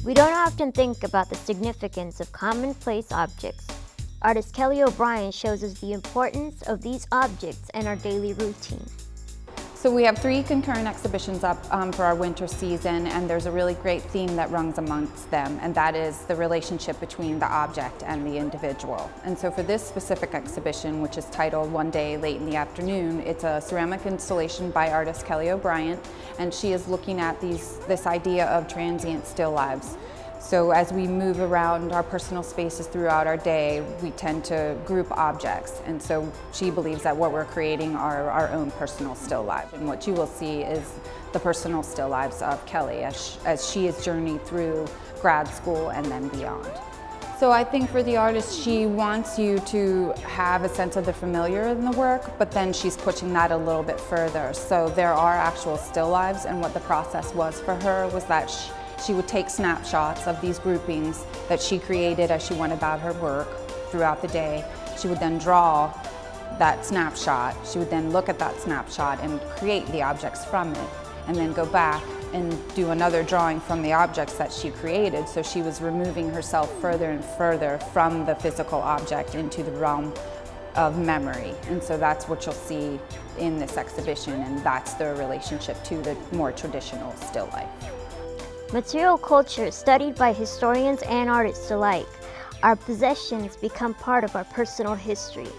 We don't often think about the significance of commonplace objects. Artist Kelly O'Brien shows us the importance of these objects in our daily routine. So we have 3 concurrent exhibitions up for our winter season, and there's a really great theme that runs amongst them, and that is the relationship between the object and the individual. And so for this specific exhibition, which is titled One Day Late in the Afternoon, it's a ceramic installation by artist Kelly O'Brien, and she is looking at this idea of transient still lives. So as we move around our personal spaces throughout our day, we tend to group objects. And so she believes that what we're creating are our own personal still lives. And what you will see is the personal still lives of Kelly as she has journeyed through grad school and then beyond. So I think for the artist, she wants you to have a sense of the familiar in the work, but then she's pushing that a little bit further. So there are actual still lives, and what the process was for her was that she would take snapshots of these groupings that she created as she went about her work throughout the day. She would then draw that snapshot. She would then look at that snapshot and create the objects from it, and then go back and do another drawing from the objects that she created. So she was removing herself further and further from the physical object into the realm of memory. And so that's what you'll see in this exhibition, and that's their relationship to the more traditional still life. Material culture is studied by historians and artists alike. Our possessions become part of our personal history.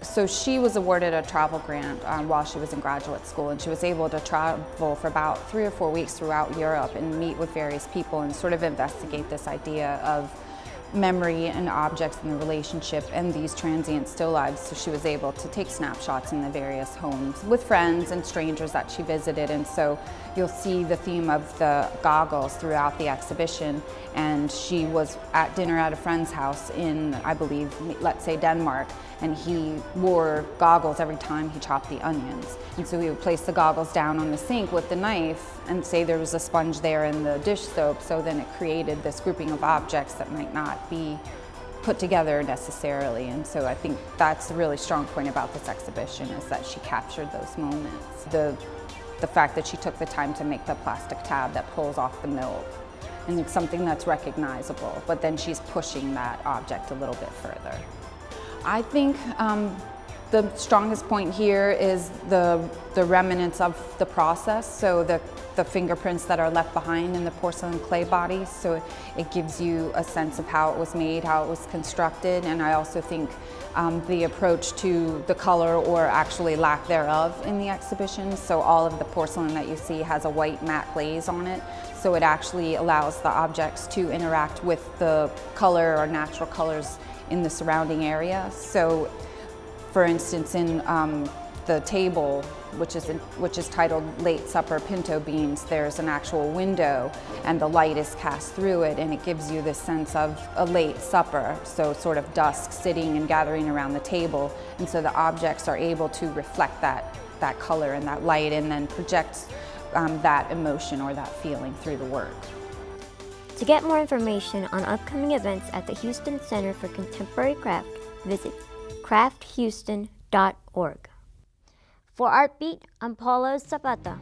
So she was awarded a travel grant while she was in graduate school, and she was able to travel for about 3 or 4 weeks throughout Europe and meet with various people and sort of investigate this idea of memory and objects and the relationship and these transient still lives. So she was able to take snapshots in the various homes with friends and strangers that she visited. And so you'll see the theme of the goggles throughout the exhibition. And she was at dinner at a friend's house in, I believe, let's say Denmark, and he wore goggles every time he chopped the onions. And so he would place the goggles down on the sink with the knife and say there was a sponge there in the dish soap, so then it created this grouping of objects that might not be put together necessarily. And so I think that's a really strong point about this exhibition, is that she captured those moments. The fact that she took the time to make the plastic tab that pulls off the milk, and it's something that's recognizable, but then she's pushing that object a little bit further. I think the strongest point here is the remnants of the process, so the fingerprints that are left behind in the porcelain clay body. So it gives you a sense of how it was made, how it was constructed, and I also think the approach to the color, or actually lack thereof, in the exhibition. So all of the porcelain that you see has a white matte glaze on it, so it actually allows the objects to interact with the color or natural colors in the surrounding area. So for instance, in the table, which is titled Late Supper Pinto Beans, there's an actual window and the light is cast through it, and it gives you this sense of a late supper, so sort of dusk sitting and gathering around the table. And so the objects are able to reflect that color and that light, and then project that emotion or that feeling through the work. To get more information on upcoming events at the Houston Center for Contemporary Craft, visit crafthouston.org. For Artbeat, I'm Paula Zapata.